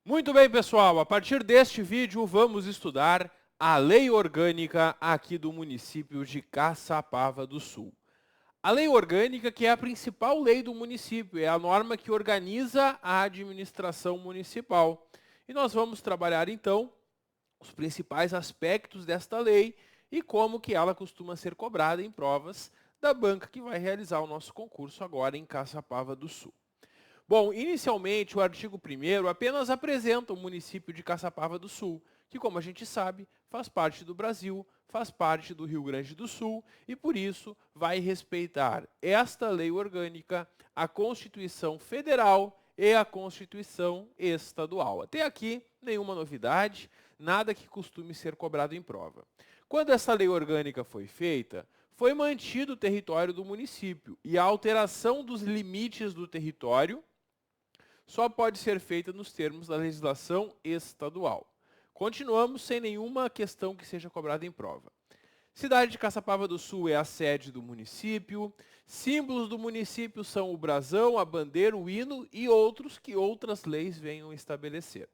Muito bem, pessoal. A partir deste vídeo, vamos estudar a lei orgânica aqui do município de Caçapava do Sul. A lei orgânica, que é a principal lei do município, é a norma que organiza a administração municipal. E nós vamos trabalhar, então, os principais aspectos desta lei e como que ela costuma ser cobrada em provas da banca que vai realizar o nosso concurso agora em Caçapava do Sul. Bom, inicialmente o artigo 1º apenas apresenta o município de Caçapava do Sul, que, como a gente sabe, faz parte do Brasil, faz parte do Rio Grande do Sul e, por isso, vai respeitar esta lei orgânica, a Constituição Federal e a Constituição Estadual. Até aqui, nenhuma novidade, nada que costume ser cobrado em prova. Quando essa lei orgânica foi feita, foi mantido o território do município e a alteração dos limites do território só pode ser feita nos termos da legislação estadual. Continuamos sem nenhuma questão que seja cobrada em prova. Cidade de Caçapava do Sul é a sede do município. Símbolos do município são o brasão, a bandeira, o hino e outros que outras leis venham estabelecer.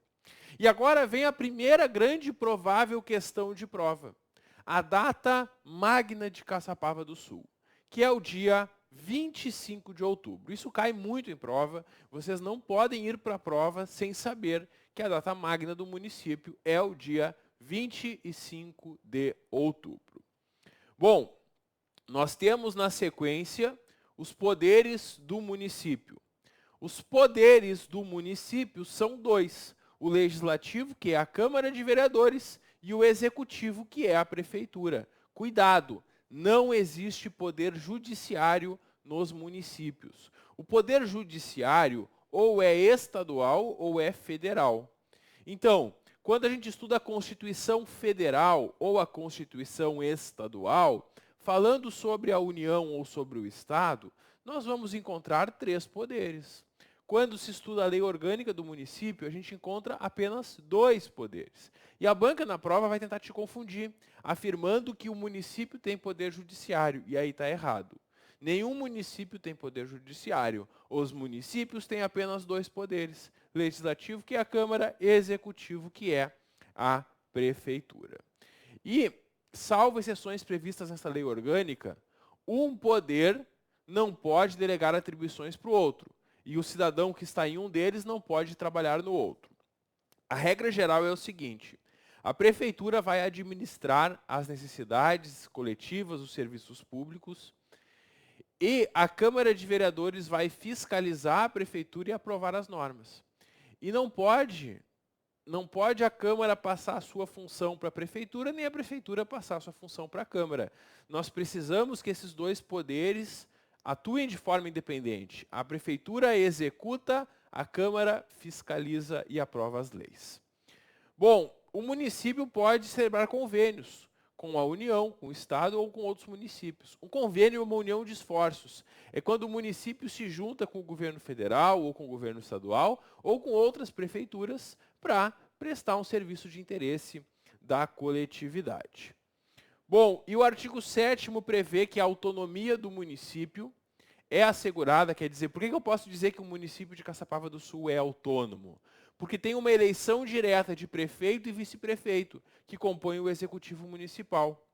E agora vem a primeira grande e provável questão de prova. A data magna de Caçapava do Sul, que é o dia 25 de outubro. Isso cai muito em prova. Vocês não podem ir para a prova sem saber que a data magna do município é o dia 25 de outubro. Bom, nós temos na sequência os poderes do município. Os poderes do município são dois: o legislativo, que é a Câmara de Vereadores, e o executivo, que é a prefeitura. Cuidado! Não existe poder judiciário nos municípios. O poder judiciário ou é estadual ou é federal. Então, quando a gente estuda a Constituição Federal ou a Constituição Estadual, falando sobre a União ou sobre o Estado, nós vamos encontrar três poderes. Quando se estuda a lei orgânica do município, a gente encontra apenas dois poderes. E a banca na prova vai tentar te confundir, afirmando que o município tem poder judiciário, e aí está errado. Nenhum município tem poder judiciário. Os municípios têm apenas dois poderes: legislativo, que é a Câmara, e executivo, que é a prefeitura. E, salvo exceções previstas nessa lei orgânica, um poder não pode delegar atribuições para o outro. E o cidadão que está em um deles não pode trabalhar no outro. A regra geral é o seguinte: a prefeitura vai administrar as necessidades coletivas, os serviços públicos, e a Câmara de Vereadores vai fiscalizar a prefeitura e aprovar as normas. E não pode a Câmara passar a sua função para a prefeitura, nem a prefeitura passar a sua função para a Câmara. Nós precisamos que esses dois poderes atuem de forma independente. A prefeitura executa, a Câmara fiscaliza e aprova as leis. Bom, o município pode celebrar convênios com a União, com o Estado ou com outros municípios. Um convênio é uma união de esforços. É quando o município se junta com o governo federal ou com o governo estadual ou com outras prefeituras para prestar um serviço de interesse da coletividade. Bom, e o artigo 7º prevê que a autonomia do município é assegurada. Quer dizer, por que eu posso dizer que o município de Caçapava do Sul é autônomo? Porque tem uma eleição direta de prefeito e vice-prefeito, que compõem o executivo municipal.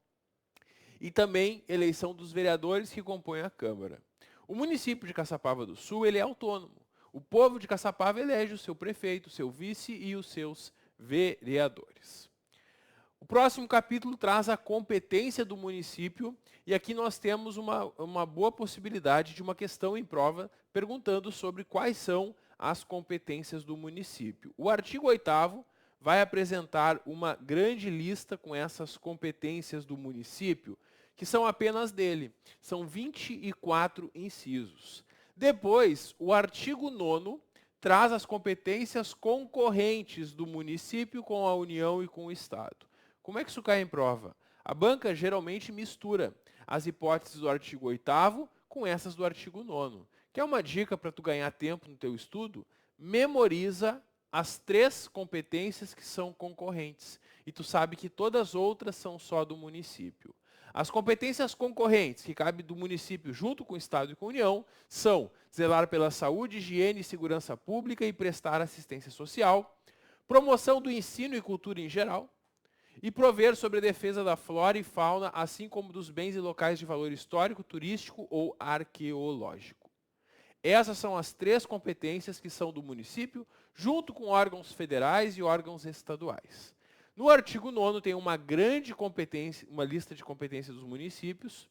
E também eleição dos vereadores, que compõem a Câmara. O município de Caçapava do Sul, ele é autônomo. O povo de Caçapava elege o seu prefeito, o seu vice e os seus vereadores. O próximo capítulo traz a competência do município, e aqui nós temos uma boa possibilidade de uma questão em prova perguntando sobre quais são as competências do município. O artigo 8º vai apresentar uma grande lista com essas competências do município, que são apenas dele. São 24 incisos. Depois, o artigo 9º traz as competências concorrentes do município com a União e com o Estado. Como é que isso cai em prova? A banca geralmente mistura as hipóteses do artigo 8º com essas do artigo 9º. Quer uma dica para tu ganhar tempo no teu estudo? Memoriza as três competências que são concorrentes. E tu sabe que todas as outras são só do município. As competências concorrentes, que cabem do município junto com o Estado e com a União, são zelar pela saúde, higiene e segurança pública e prestar assistência social, promoção do ensino e cultura em geral, e prover sobre a defesa da flora e fauna, assim como dos bens e locais de valor histórico, turístico ou arqueológico. Essas são as 3 competências que são do município, junto com órgãos federais e órgãos estaduais. No artigo 9º tem uma grande competência, uma lista de competências dos municípios,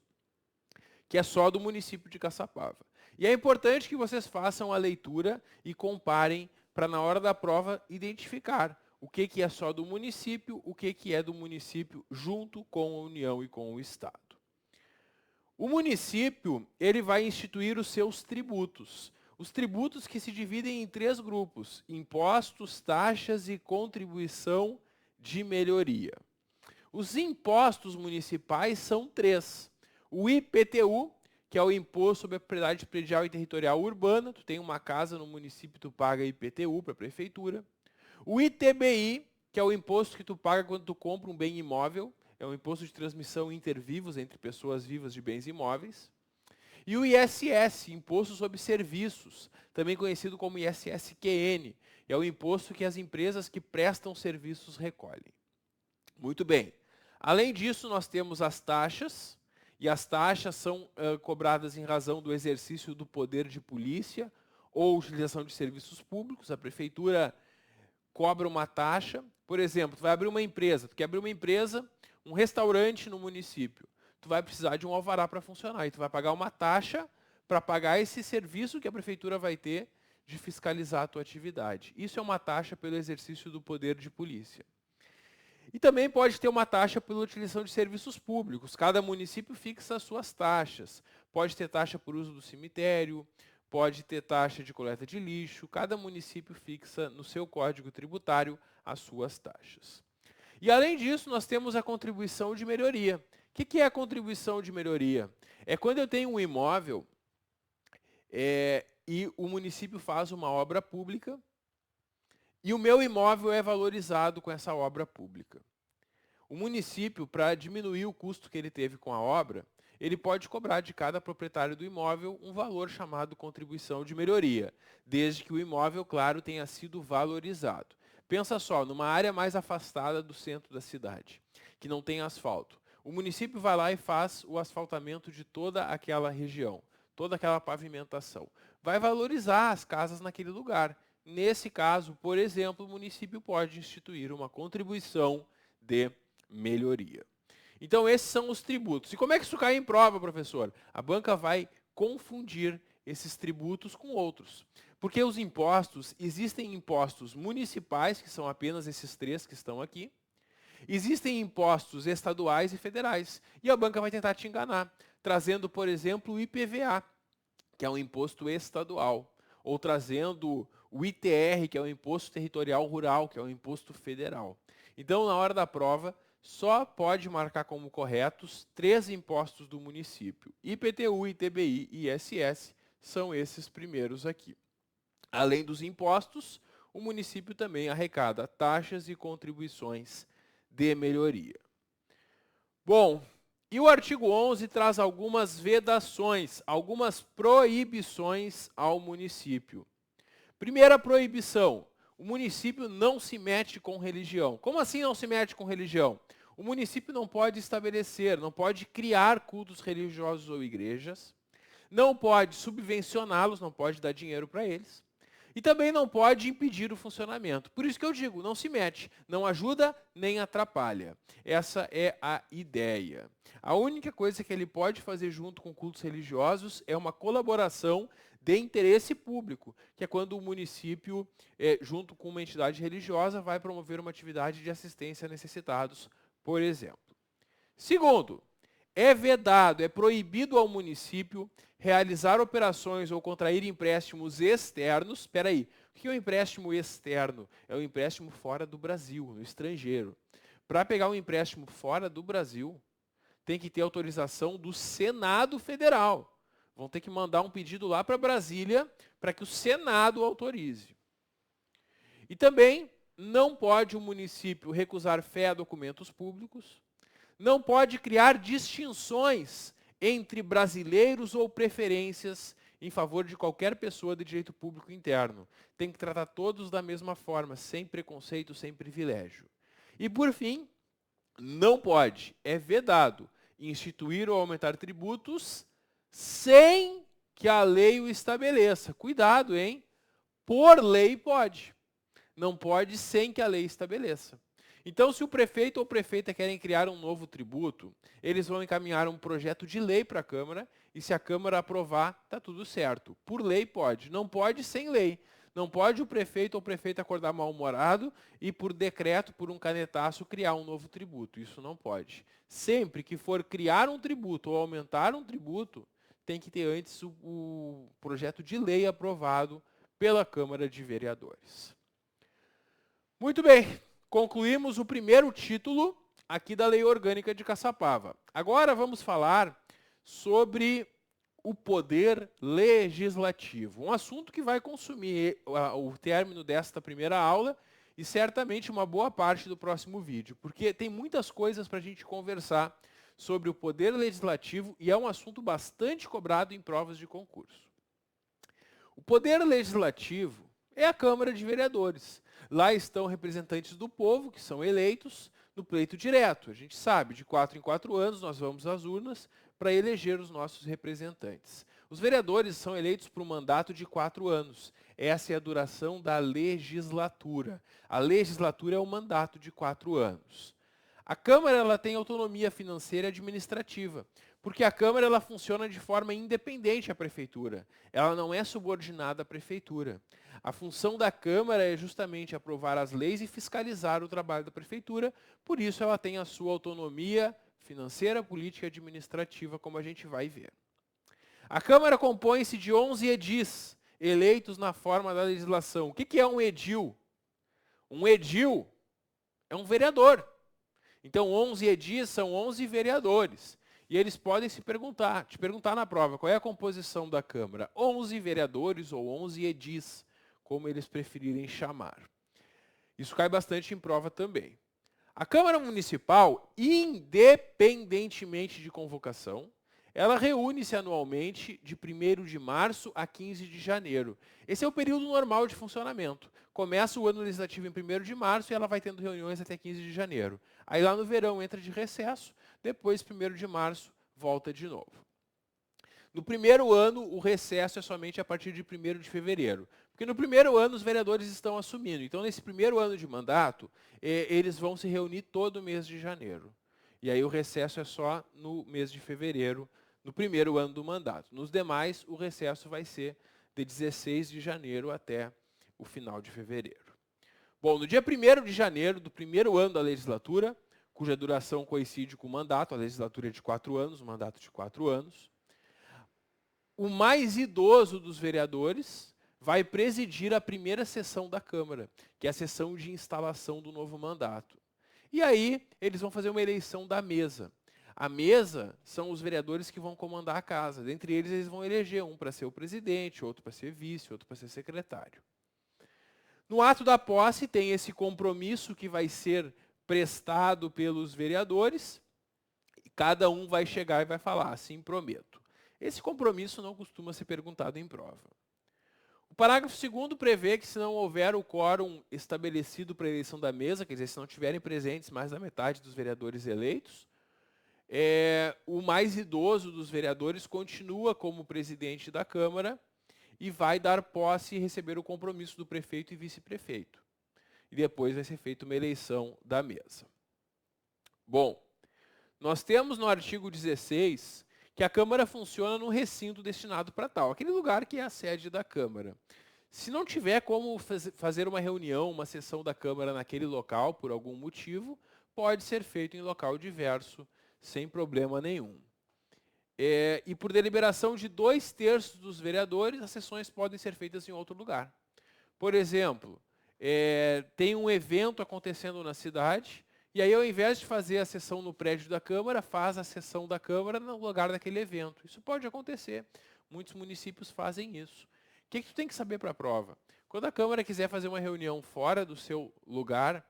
que é só do município de Caçapava. E é importante que vocês façam a leitura e comparem para, na hora da prova, identificar o que é só do município, o que é do município junto com a União e com o Estado. O município, ele vai instituir os seus tributos. Os tributos que se dividem em 3 grupos: impostos, taxas e contribuição de melhoria. Os impostos municipais são 3. O IPTU, que é o Imposto sobre a Propriedade Predial e Territorial Urbana. Tu tem uma casa no município, tu paga IPTU para a prefeitura. O ITBI, que é o imposto que tu paga quando tu compra um bem imóvel. É um imposto de transmissão intervivos entre pessoas vivas de bens imóveis. E o ISS, Imposto sobre Serviços, também conhecido como ISSQN. É o imposto que as empresas que prestam serviços recolhem. Muito bem. Além disso, nós temos as taxas. E as taxas são cobradas em razão do exercício do poder de polícia ou utilização de serviços públicos. A prefeitura cobra uma taxa. Por exemplo, tu vai abrir uma empresa. Tu quer abrir uma empresa, um restaurante no município. Tu vai precisar de um alvará para funcionar. E tu vai pagar uma taxa para pagar esse serviço que a prefeitura vai ter de fiscalizar a tua atividade. Isso é uma taxa pelo exercício do poder de polícia. E também pode ter uma taxa pela utilização de serviços públicos. Cada município fixa as suas taxas. Pode ter taxa por uso do cemitério, pode ter taxa de coleta de lixo. Cada município fixa no seu código tributário as suas taxas. E além disso, nós temos a contribuição de melhoria. O que é a contribuição de melhoria? É quando eu tenho um imóvel e o município faz uma obra pública e o meu imóvel é valorizado com essa obra pública. O município, para diminuir o custo que ele teve com a obra, ele pode cobrar de cada proprietário do imóvel um valor chamado contribuição de melhoria, desde que o imóvel, claro, tenha sido valorizado. Pensa só, numa área mais afastada do centro da cidade, que não tem asfalto. O município vai lá e faz o asfaltamento de toda aquela região, toda aquela pavimentação. Vai valorizar as casas naquele lugar. Nesse caso, por exemplo, o município pode instituir uma contribuição de melhoria. Então, esses são os tributos. E como é que isso cai em prova, professor? A banca vai confundir esses tributos com outros. Porque os impostos, existem impostos municipais, que são apenas esses 3 que estão aqui. Existem impostos estaduais e federais. E a banca vai tentar te enganar, trazendo, por exemplo, o IPVA, que é um imposto estadual. Ou trazendo o ITR, que é o Imposto Territorial Rural, que é o imposto federal. Então, na hora da prova, só pode marcar como corretos 3 impostos do município. IPTU, ITBI e ISS são esses primeiros aqui. Além dos impostos, o município também arrecada taxas e contribuições de melhoria. Bom, e o artigo 11 traz algumas vedações, algumas proibições ao município. Primeira proibição: o município não se mete com religião. Como assim não se mete com religião? O município não pode estabelecer, não pode criar cultos religiosos ou igrejas, não pode subvencioná-los, não pode dar dinheiro para eles, e também não pode impedir o funcionamento. Por isso que eu digo, não se mete, não ajuda nem atrapalha. Essa é a ideia. A única coisa que ele pode fazer junto com cultos religiosos é uma colaboração de interesse público, que é quando o município, junto com uma entidade religiosa, vai promover uma atividade de assistência a necessitados, por exemplo. Segundo, é vedado, é proibido ao município realizar operações ou contrair empréstimos externos. Espera aí, o que é um empréstimo externo? É um empréstimo fora do Brasil, no estrangeiro. Para pegar um empréstimo fora do Brasil, tem que ter autorização do Senado Federal. Vão ter que mandar um pedido lá para Brasília para que o Senado autorize. E também não pode o município recusar fé a documentos públicos, não pode criar distinções entre brasileiros ou preferências em favor de qualquer pessoa de direito público interno. Tem que tratar todos da mesma forma, sem preconceito, sem privilégio. E, por fim, não pode, é vedado, instituir ou aumentar tributos sem que a lei o estabeleça. Cuidado, hein? Por lei pode. Não pode sem que a lei estabeleça. Então, se o prefeito ou prefeita querem criar um novo tributo, eles vão encaminhar um projeto de lei para a Câmara, e se a Câmara aprovar, está tudo certo. Por lei pode, não pode sem lei. Não pode o prefeito ou prefeita acordar mal-humorado e, por decreto, por um canetaço, criar um novo tributo. Isso não pode. Sempre que for criar um tributo ou aumentar um tributo, tem que ter antes o projeto de lei aprovado pela Câmara de Vereadores. Muito bem. Concluímos o primeiro título aqui da Lei Orgânica de Caçapava. Agora vamos falar sobre o poder legislativo, um assunto que vai consumir o término desta primeira aula e certamente uma boa parte do próximo vídeo, porque tem muitas coisas para a gente conversar sobre o poder legislativo e é um assunto bastante cobrado em provas de concurso. O poder legislativo é a Câmara de Vereadores. Lá estão representantes do povo, que são eleitos no pleito direto. A gente sabe, de 4 em 4 anos, nós vamos às urnas para eleger os nossos representantes. Os vereadores são eleitos por um mandato de 4 anos. Essa é a duração da legislatura. A legislatura é um mandato de 4 anos. A Câmara ela tem autonomia financeira e administrativa, porque a Câmara ela funciona de forma independente à Prefeitura. Ela não é subordinada à Prefeitura. A função da Câmara é justamente aprovar as leis e fiscalizar o trabalho da Prefeitura, por isso ela tem a sua autonomia financeira, política e administrativa, como a gente vai ver. A Câmara compõe-se de 11 edis, eleitos na forma da legislação. O que é um edil? Um edil é um vereador. Então, 11 edis são 11 vereadores. E eles podem te perguntar na prova, qual é a composição da Câmara? 11 vereadores ou 11 edis, como eles preferirem chamar. Isso cai bastante em prova também. A Câmara Municipal, independentemente de convocação, ela reúne-se anualmente de 1º de março a 15 de janeiro. Esse é o período normal de funcionamento. Começa o ano legislativo em 1º de março e ela vai tendo reuniões até 15 de janeiro. Aí lá no verão entra de recesso, depois 1º de março volta de novo. No primeiro ano, o recesso é somente a partir de 1º de fevereiro. Porque no primeiro ano os vereadores estão assumindo. Então, nesse primeiro ano de mandato, eles vão se reunir todo mês de janeiro. E aí o recesso é só no mês de fevereiro, no primeiro ano do mandato. Nos demais, o recesso vai ser de 16 de janeiro até o final de fevereiro. Bom, no dia 1º de janeiro do primeiro ano da legislatura, cuja duração coincide com o mandato, a legislatura é de 4 anos, o mandato de 4 anos, o mais idoso dos vereadores vai presidir a primeira sessão da Câmara, que é a sessão de instalação do novo mandato. E aí, eles vão fazer uma eleição da mesa. A mesa são os vereadores que vão comandar a casa. Dentre eles, eles vão eleger um para ser o presidente, outro para ser vice, outro para ser secretário. No ato da posse, tem esse compromisso que vai ser prestado pelos vereadores, e cada um vai chegar e vai falar, assim prometo. Esse compromisso não costuma ser perguntado em prova. O parágrafo 2º prevê que se não houver o quórum estabelecido para a eleição da mesa, quer dizer, se não tiverem presentes mais da metade dos vereadores eleitos, o mais idoso dos vereadores continua como presidente da Câmara e vai dar posse e receber o compromisso do prefeito e vice-prefeito. E depois vai ser feita uma eleição da mesa. Bom, nós temos no artigo 16 que a Câmara funciona num recinto destinado para tal, aquele lugar que é a sede da Câmara. Se não tiver como fazer uma reunião, uma sessão da Câmara naquele local, por algum motivo, pode ser feito em local diverso, sem problema nenhum. E por deliberação de 2/3 dos vereadores, as sessões podem ser feitas em outro lugar. Por exemplo, tem um evento acontecendo na cidade, e aí, ao invés de fazer a sessão no prédio da Câmara, faz a sessão da Câmara no lugar daquele evento. Isso pode acontecer. Muitos municípios fazem isso. O que tu tem que saber para a prova? Quando a Câmara quiser fazer uma reunião fora do seu lugar,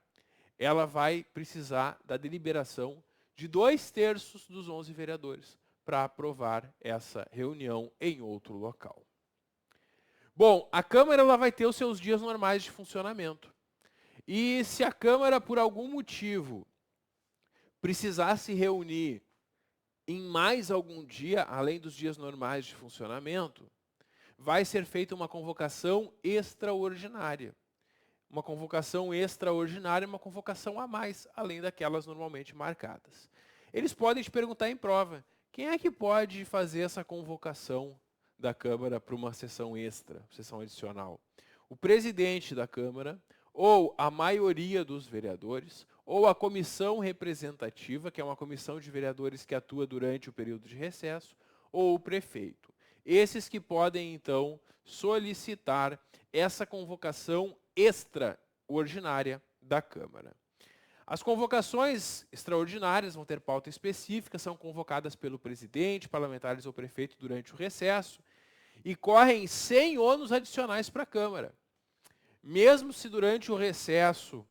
ela vai precisar da deliberação de 2/3 dos 11 vereadores para aprovar essa reunião em outro local. Bom, a Câmara ela vai ter os seus dias normais de funcionamento. E se a Câmara, por algum motivo, precisar se reunir em mais algum dia, além dos dias normais de funcionamento, vai ser feita uma convocação extraordinária. Uma convocação extraordinária é uma convocação a mais, além daquelas normalmente marcadas. Eles podem te perguntar em prova, quem é que pode fazer essa convocação da Câmara para uma sessão extra, sessão adicional? O presidente da Câmara, ou a maioria dos vereadores, ou a comissão representativa, que é uma comissão de vereadores que atua durante o período de recesso, ou o prefeito. Esses que podem, então, solicitar essa convocação extraordinária da Câmara. As convocações extraordinárias vão ter pauta específica, são convocadas pelo presidente, parlamentares ou prefeito durante o recesso e correm sem ônus adicionais para a Câmara. Mesmo se durante o recesso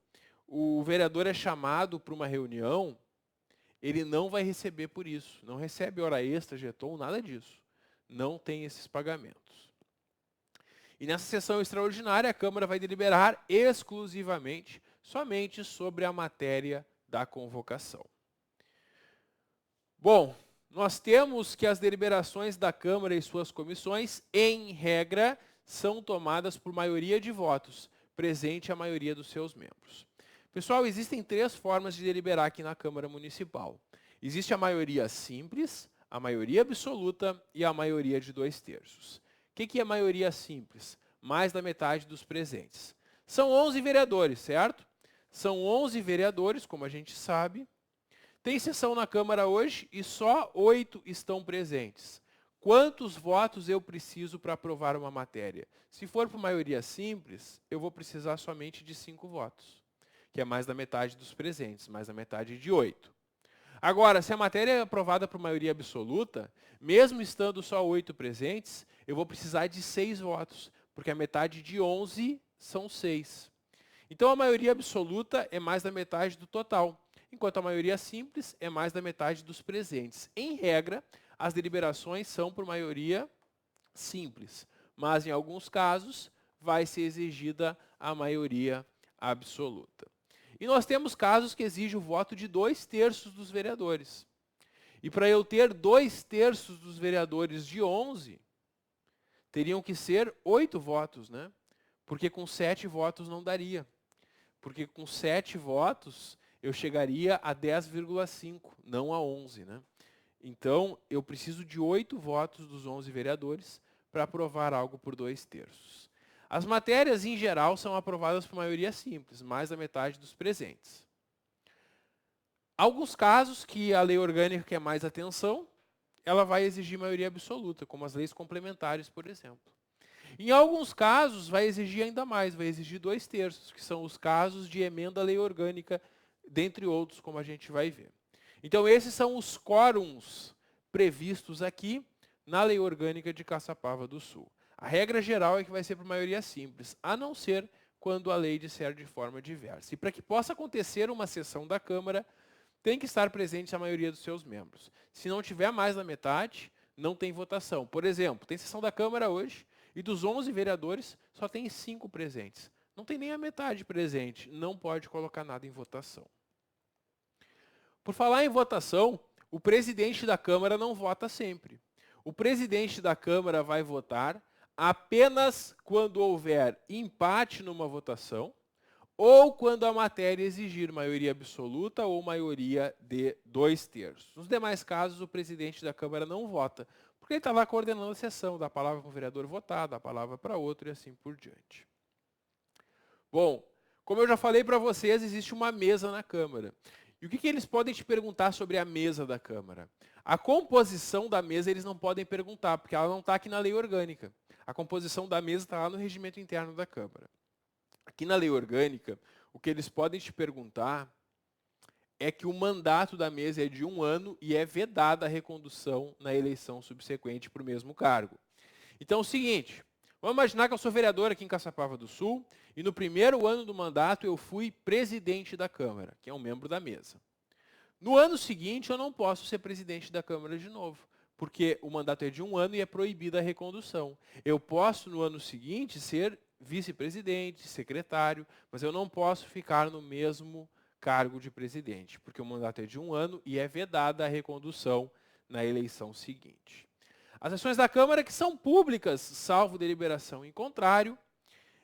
o vereador é chamado para uma reunião, ele não vai receber por isso. Não recebe hora extra, jeton, nada disso. Não tem esses pagamentos. E nessa sessão extraordinária, a Câmara vai deliberar exclusivamente, somente sobre a matéria da convocação. Bom, nós temos que as deliberações da Câmara e suas comissões, em regra, são tomadas por maioria de votos, presente a maioria dos seus membros. Pessoal, existem 3 formas de deliberar aqui na Câmara Municipal. Existe a maioria simples, a maioria absoluta e a maioria de 2/3. O que é maioria simples? Mais da metade dos presentes. São 11 vereadores, certo? São 11 vereadores, como a gente sabe. Tem sessão na Câmara hoje e só 8 estão presentes. Quantos votos eu preciso para aprovar uma matéria? Se for por maioria simples, eu vou precisar somente de 5 votos, que é mais da metade dos presentes, mais da metade de 8. Agora, se a matéria é aprovada por maioria absoluta, mesmo estando só 8 presentes, eu vou precisar de 6 votos, porque a metade de 11 são 6. Então, a maioria absoluta é mais da metade do total, enquanto a maioria simples é mais da metade dos presentes. Em regra, as deliberações são por maioria simples, mas em alguns casos vai ser exigida a maioria absoluta. E nós temos casos que exigem o voto de 2/3 dos vereadores. E para eu ter 2/3 dos vereadores de 11, teriam que ser 8 votos, né? Porque com 7 votos não daria. Porque com 7 votos eu chegaria a 10,5, não a 11, né? Então, eu preciso de 8 votos dos 11 vereadores para aprovar algo por 2/3. As matérias, em geral, são aprovadas por maioria simples, mais da metade dos presentes. Alguns casos que a lei orgânica quer mais atenção, ela vai exigir maioria absoluta, como as leis complementares, por exemplo. Em alguns casos, vai exigir ainda mais, vai exigir 2/3, que são os casos de emenda à lei orgânica, dentre outros, como a gente vai ver. Então, esses são os quórums previstos aqui na lei orgânica de Caçapava do Sul. A regra geral é que vai ser por maioria simples, a não ser quando a lei disser de forma diversa. E para que possa acontecer uma sessão da Câmara, tem que estar presente a maioria dos seus membros. Se não tiver mais da metade, não tem votação. Por exemplo, tem sessão da Câmara hoje e dos 11 vereadores só tem 5 presentes. Não tem nem a metade presente, não pode colocar nada em votação. Por falar em votação, o presidente da Câmara não vota sempre. O presidente da Câmara vai votar apenas quando houver empate numa votação ou quando a matéria exigir maioria absoluta ou maioria de 2/3. Nos demais casos, o presidente da Câmara não vota, porque ele está lá coordenando a sessão, dá a palavra para o vereador votar, dá a palavra para outro e assim por diante. Bom, como eu já falei para vocês, existe uma mesa na Câmara. E o que eles podem te perguntar sobre a mesa da Câmara? A composição da mesa eles não podem perguntar, porque ela não está aqui na lei orgânica. A composição da mesa está lá no regimento interno da Câmara. Aqui na lei orgânica, o que eles podem te perguntar é que o mandato da mesa é de 1 ano e é vedada a recondução na eleição subsequente para o mesmo cargo. Então é o seguinte, vamos imaginar que eu sou vereador aqui em Caçapava do Sul e no primeiro ano do mandato eu fui presidente da Câmara, que é um membro da mesa. No ano seguinte eu não posso ser presidente da Câmara de novo, porque o mandato é de 1 ano e é proibida a recondução. Eu posso, no ano seguinte, ser vice-presidente, secretário, mas eu não posso ficar no mesmo cargo de presidente, porque o mandato é de 1 ano e é vedada a recondução na eleição seguinte. As sessões da Câmara que são públicas, salvo deliberação em contrário,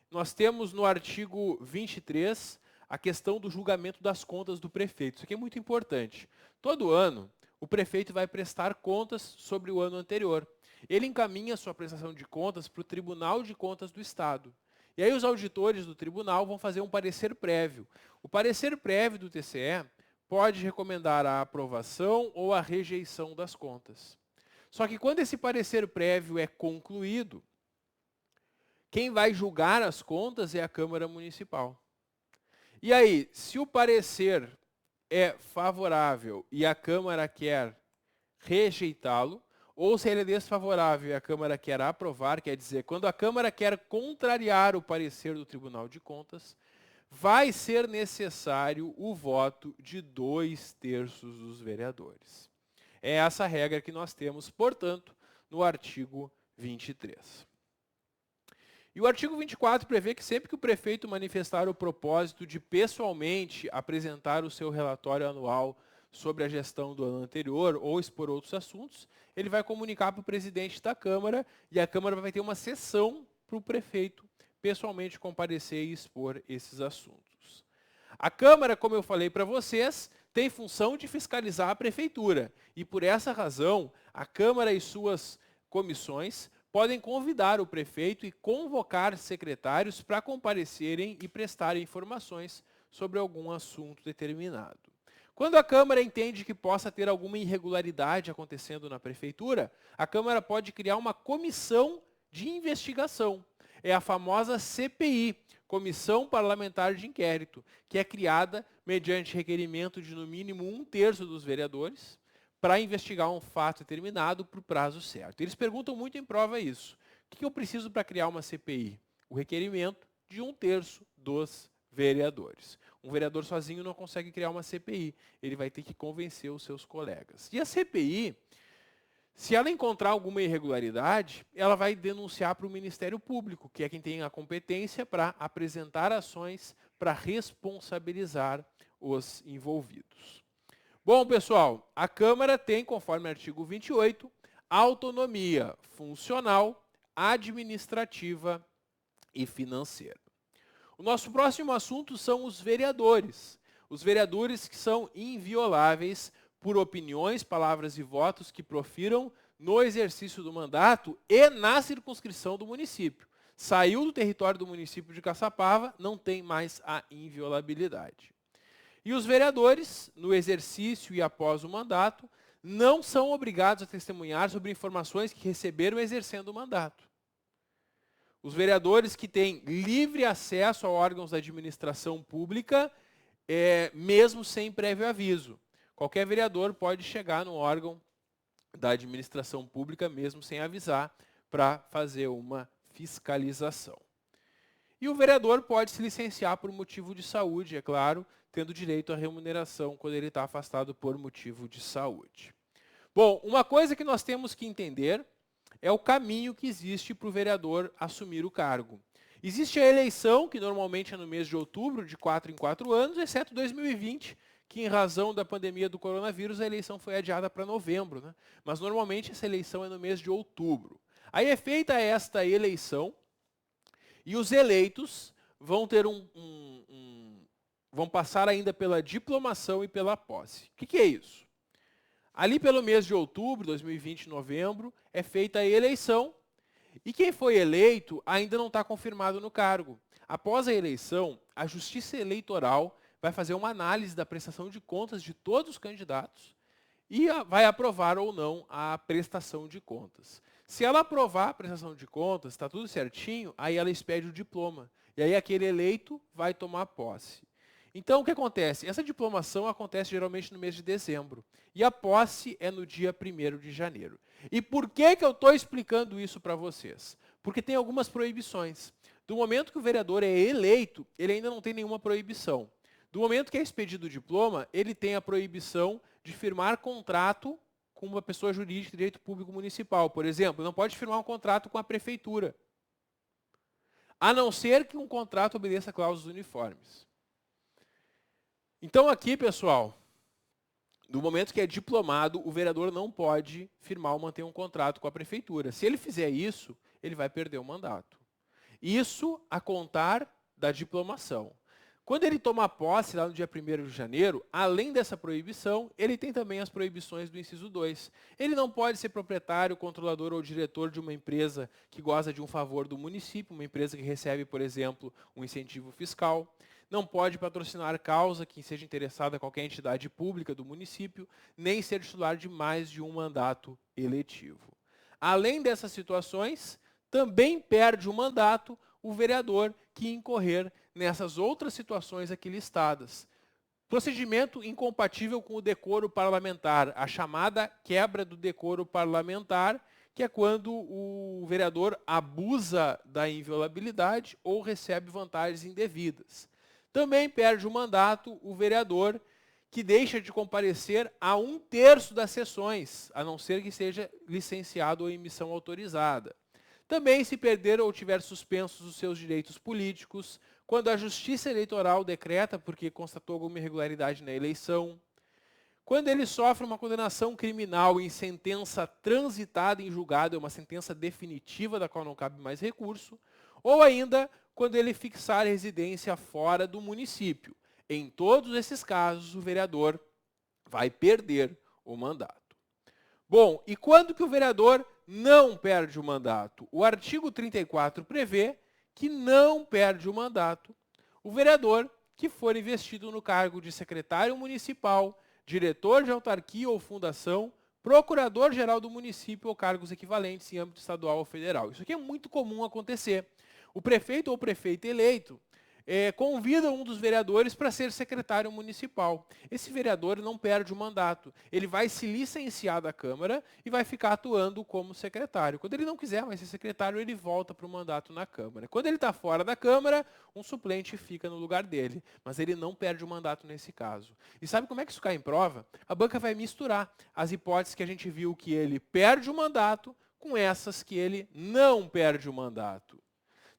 nós temos no artigo 23 a questão do julgamento das contas do prefeito. Isso aqui é muito importante. Todo ano, o prefeito vai prestar contas sobre o ano anterior. Ele encaminha sua prestação de contas para o Tribunal de Contas do Estado. E aí os auditores do tribunal vão fazer um parecer prévio. O parecer prévio do TCE pode recomendar a aprovação ou a rejeição das contas. Só que quando esse parecer prévio é concluído, quem vai julgar as contas é a Câmara Municipal. E aí, se o parecer é favorável e a Câmara quer rejeitá-lo, ou se ele é desfavorável e a Câmara quer aprovar, quer dizer, quando a Câmara quer contrariar o parecer do Tribunal de Contas, vai ser necessário o voto de 2/3 dos vereadores. É essa regra que nós temos, portanto, no artigo 23. E o artigo 24 prevê que sempre que o prefeito manifestar o propósito de pessoalmente apresentar o seu relatório anual sobre a gestão do ano anterior ou expor outros assuntos, ele vai comunicar para o presidente da Câmara e a Câmara vai ter uma sessão para o prefeito pessoalmente comparecer e expor esses assuntos. A Câmara, como eu falei para vocês, tem função de fiscalizar a prefeitura e por essa razão a Câmara e suas comissões podem convidar o prefeito e convocar secretários para comparecerem e prestarem informações sobre algum assunto determinado. Quando a Câmara entende que possa ter alguma irregularidade acontecendo na prefeitura, a Câmara pode criar uma comissão de investigação. É a famosa CPI, Comissão Parlamentar de Inquérito, que é criada mediante requerimento de no mínimo 1/3 dos vereadores, para investigar um fato determinado por prazo certo. Eles perguntam muito em prova isso. O que eu preciso para criar uma CPI? O requerimento de 1/3 dos vereadores. Um vereador sozinho não consegue criar uma CPI. Ele vai ter que convencer os seus colegas. E a CPI, se ela encontrar alguma irregularidade, ela vai denunciar para o Ministério Público, que é quem tem a competência para apresentar ações para responsabilizar os envolvidos. Bom, pessoal, a Câmara tem, conforme o artigo 28, autonomia funcional, administrativa e financeira. O nosso próximo assunto são os vereadores. Os vereadores que são invioláveis por opiniões, palavras e votos que profiram no exercício do mandato e na circunscrição do município. Saiu do território do município de Caçapava, não tem mais a inviolabilidade. E os vereadores, no exercício e após o mandato, não são obrigados a testemunhar sobre informações que receberam exercendo o mandato. Os vereadores que têm livre acesso a órgãos da administração pública, mesmo sem prévio aviso. Qualquer vereador pode chegar no órgão da administração pública, mesmo sem avisar, para fazer uma fiscalização. E o vereador pode se licenciar por motivo de saúde, é claro, tendo direito à remuneração quando ele está afastado por motivo de saúde. Bom, uma coisa que nós temos que entender é o caminho que existe para o vereador assumir o cargo. Existe a eleição, que normalmente é no mês de outubro, de 4 em 4 anos, exceto 2020, que em razão da pandemia do coronavírus, a eleição foi adiada para novembro, né? Mas normalmente essa eleição é no mês de outubro. Aí é feita esta eleição e os eleitos vão ter vão passar ainda pela diplomação e pela posse. O que é isso? Ali pelo mês de outubro, 2020, novembro, é feita a eleição e quem foi eleito ainda não está confirmado no cargo. Após a eleição, a Justiça Eleitoral vai fazer uma análise da prestação de contas de todos os candidatos e vai aprovar ou não a prestação de contas. Se ela aprovar a prestação de contas, está tudo certinho, aí ela expede o diploma. E aí aquele eleito vai tomar posse. Então, o que acontece? Essa diplomação acontece geralmente no mês de dezembro. E a posse é no dia 1º de janeiro. E por que eu estou explicando isso para vocês? Porque tem algumas proibições. Do momento que o vereador é eleito, ele ainda não tem nenhuma proibição. Do momento que é expedido o diploma, ele tem a proibição de firmar contrato com uma pessoa jurídica de direito público municipal. Por exemplo, não pode firmar um contrato com a prefeitura, a não ser que um contrato obedeça a cláusulas uniformes. Então aqui, pessoal, no momento que é diplomado, o vereador não pode firmar ou manter um contrato com a prefeitura. Se ele fizer isso, ele vai perder o mandato. Isso a contar da diplomação. Quando ele toma posse, lá no dia 1º de janeiro, além dessa proibição, ele tem também as proibições do inciso 2. Ele não pode ser proprietário, controlador ou diretor de uma empresa que goza de um favor do município, uma empresa que recebe, por exemplo, um incentivo fiscal. Não pode patrocinar causa que seja interessada a qualquer entidade pública do município, nem ser titular de mais de um mandato eletivo. Além dessas situações, também perde o mandato o vereador que incorrer nessas outras situações aqui listadas. Procedimento incompatível com o decoro parlamentar, a chamada quebra do decoro parlamentar, que é quando o vereador abusa da inviolabilidade ou recebe vantagens indevidas. Também perde o mandato o vereador que deixa de comparecer a 1/3 das sessões, a não ser que seja licenciado ou em missão autorizada. Também se perder ou tiver suspensos os seus direitos políticos, quando a Justiça Eleitoral decreta porque constatou alguma irregularidade na eleição, quando ele sofre uma condenação criminal em sentença transitada em julgado, é uma sentença definitiva da qual não cabe mais recurso, ou ainda quando ele fixar residência fora do município. Em todos esses casos, o vereador vai perder o mandato. Bom, e quando que o vereador não perde o mandato? O artigo 34 prevê que não perde o mandato o vereador que for investido no cargo de secretário municipal, diretor de autarquia ou fundação, procurador-geral do município ou cargos equivalentes em âmbito estadual ou federal. Isso aqui é muito comum acontecer. O prefeito ou prefeita eleito convida um dos vereadores para ser secretário municipal. Esse vereador não perde o mandato. Ele vai se licenciar da Câmara e vai ficar atuando como secretário. Quando ele não quiser mais ser secretário, ele volta para o mandato na Câmara. Quando ele está fora da Câmara, um suplente fica no lugar dele. Mas ele não perde o mandato nesse caso. E sabe como é que isso cai em prova? A banca vai misturar as hipóteses que a gente viu que ele perde o mandato com essas que ele não perde o mandato.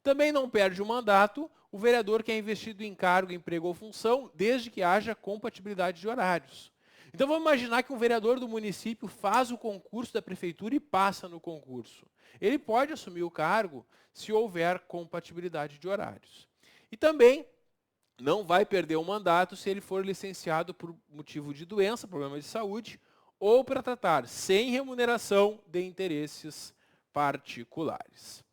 Também não perde o mandato o vereador que é investido em cargo, emprego ou função, desde que haja compatibilidade de horários. Então vamos imaginar que um vereador do município faz o concurso da prefeitura e passa no concurso. Ele pode assumir o cargo se houver compatibilidade de horários. E também não vai perder o mandato se ele for licenciado por motivo de doença, problema de saúde, ou para tratar sem remuneração de interesses particulares.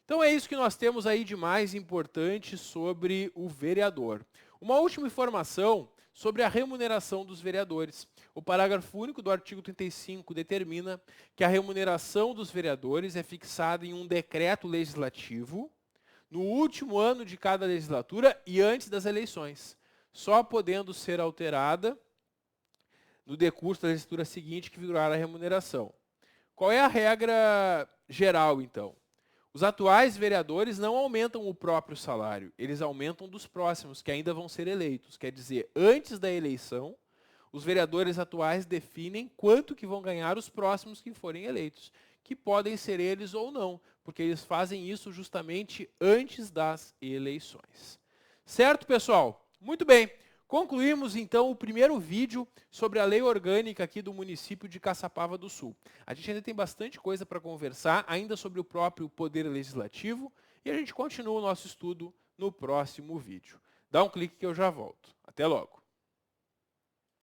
Então é isso que nós temos aí de mais importante sobre o vereador. Uma última informação sobre a remuneração dos vereadores. O parágrafo único do artigo 35 determina que a remuneração dos vereadores é fixada em um decreto legislativo no último ano de cada legislatura e antes das eleições, só podendo ser alterada no decurso da legislatura seguinte que vigorar a remuneração. Qual é a regra geral, então? Os atuais vereadores não aumentam o próprio salário, eles aumentam dos próximos, que ainda vão ser eleitos. Quer dizer, antes da eleição, os vereadores atuais definem quanto que vão ganhar os próximos que forem eleitos, que podem ser eles ou não, porque eles fazem isso justamente antes das eleições. Certo, pessoal? Muito bem. Concluímos, então, o primeiro vídeo sobre a lei orgânica aqui do município de Caçapava do Sul. A gente ainda tem bastante coisa para conversar, ainda sobre o próprio poder legislativo, e a gente continua o nosso estudo no próximo vídeo. Dá um clique que eu já volto. Até logo.